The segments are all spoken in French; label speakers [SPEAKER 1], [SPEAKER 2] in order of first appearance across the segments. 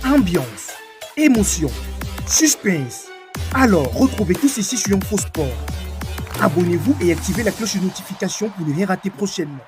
[SPEAKER 1] ambiance, émotion, suspense. Alors, retrouvez tout ceci sur Info Sport. Abonnez-vous et activez la cloche de notification pour ne rien rater prochainement.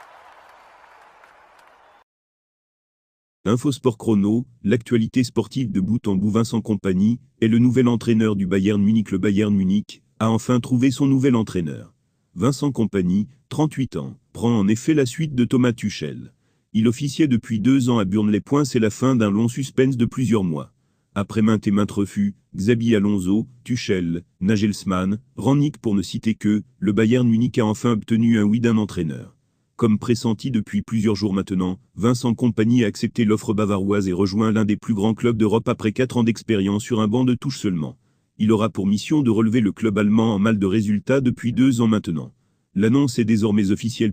[SPEAKER 2] Infosport Chrono, l'actualité sportive de bout en bout. Vincent Kompany est le nouvel entraîneur du Bayern Munich. Le Bayern Munich a enfin trouvé son nouvel entraîneur. Vincent Kompany, 38 ans, prend en effet la suite de Thomas Tuchel. Il officiait depuis 2 ans à Burnley. C'est la fin d'un long suspense de plusieurs mois. Après maintes et maintes refus, Xabi Alonso, Tuchel, Nagelsmann, Rangnick pour ne citer que, le Bayern Munich a enfin obtenu un oui d'un entraîneur. Comme pressenti depuis plusieurs jours maintenant, Vincent Kompany a accepté l'offre bavaroise et rejoint l'un des plus grands clubs d'Europe après 4 ans d'expérience sur un banc de touche seulement. Il aura pour mission de relever le club allemand en mal de résultats depuis 2 ans maintenant. L'annonce est désormais officielle.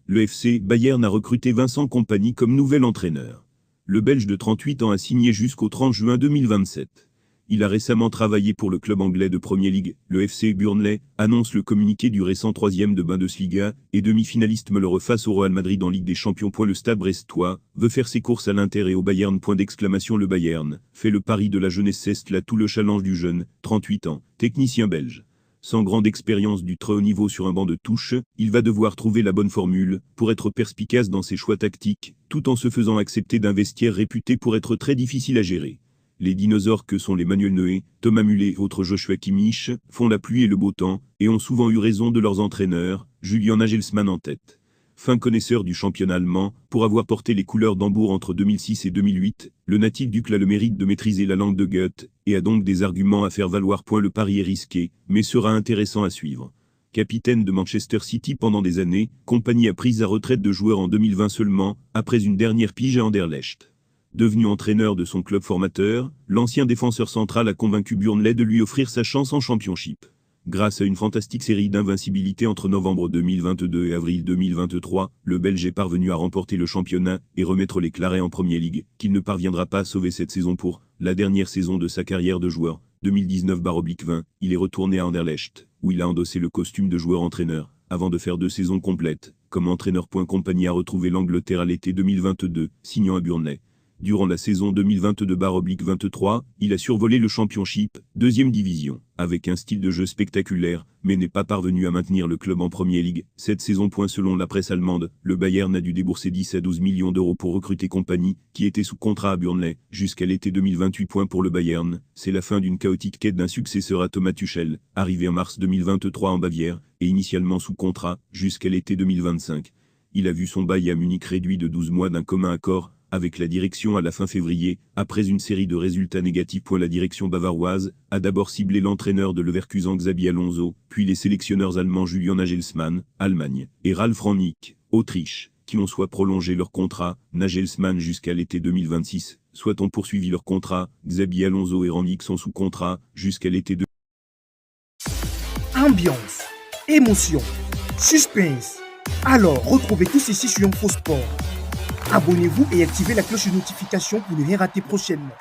[SPEAKER 2] Le FC Bayern a recruté Vincent Kompany comme nouvel entraîneur. Le Belge de 38 ans a signé jusqu'au 30 juin 2027. Il a récemment travaillé pour le club anglais de Premier League, le FC Burnley, annonce le communiqué du récent 3e de Bundesliga et demi-finaliste malheureux face au Real Madrid en Ligue des Champions. Le Stade brestois veut faire ses courses à l'Inter et au Bayern. Le Bayern fait le pari de la jeunesse. C'est là tout le challenge du jeune, 38 ans, technicien belge. Sans grande expérience du très haut niveau sur un banc de touche, il va devoir trouver la bonne formule pour être perspicace dans ses choix tactiques, tout en se faisant accepter d'un vestiaire réputé pour être très difficile à gérer. Les dinosaures que sont les Manuel Neuer, Thomas Müller et autres Joshua Kimmich font la pluie et le beau temps, et ont souvent eu raison de leurs entraîneurs, Julian Nagelsmann en tête. Fin connaisseur du championnat allemand, pour avoir porté les couleurs d'Hambourg entre 2006 et 2008, le natif duc a le mérite de maîtriser la langue de Goethe, et a donc des arguments à faire valoir. Le pari est risqué, mais sera intéressant à suivre. Capitaine de Manchester City pendant des années, Kompany a pris sa retraite de joueur en 2020 seulement, après une dernière pige à Anderlecht. Devenu entraîneur de son club formateur, l'ancien défenseur central a convaincu Burnley de lui offrir sa chance en Championship. Grâce à une fantastique série d'invincibilité entre novembre 2022 et avril 2023, le Belge est parvenu à remporter le championnat et remettre les Clarets en Premier League, qu'il ne parviendra pas à sauver cette saison. Pour la dernière saison de sa carrière de joueur, 2019-20, il est retourné à Anderlecht, où il a endossé le costume de joueur-entraîneur, avant de faire 2 saisons complètes comme entraîneur. Kompany a retrouvé l'Angleterre à l'été 2022, signant à Burnley. Durant la saison 2022-23, il a survolé le Championship, 2e division, avec un style de jeu spectaculaire, mais n'est pas parvenu à maintenir le club en Premier League. Cette saison. Selon la presse allemande, le Bayern a dû débourser 10 à 12 millions d'euros pour recruter Kompany, qui était sous contrat à Burnley, jusqu'à l'été 2028. Pour le Bayern, c'est la fin d'une chaotique quête d'un successeur à Thomas Tuchel, arrivé en mars 2023 en Bavière, et initialement sous contrat, jusqu'à l'été 2025. Il a vu son bail à Munich réduit de 12 mois d'un commun accord avec la direction à la fin février, après une série de résultats négatifs. La direction bavaroise a d'abord ciblé l'entraîneur de Leverkusen Xabi Alonso, puis les sélectionneurs allemands Julian Nagelsmann, Allemagne, et Ralf Rangnick, Autriche, qui ont soit prolongé leur contrat, Nagelsmann jusqu'à l'été 2026, soit ont poursuivi leur contrat, Xabi Alonso et Rangnick sont sous contrat, jusqu'à l'été 2026.
[SPEAKER 1] Ambiance, émotion, suspense. Alors, retrouvez tout ceci sur Info Sport. Abonnez-vous et activez la cloche de notification pour ne rien rater prochainement.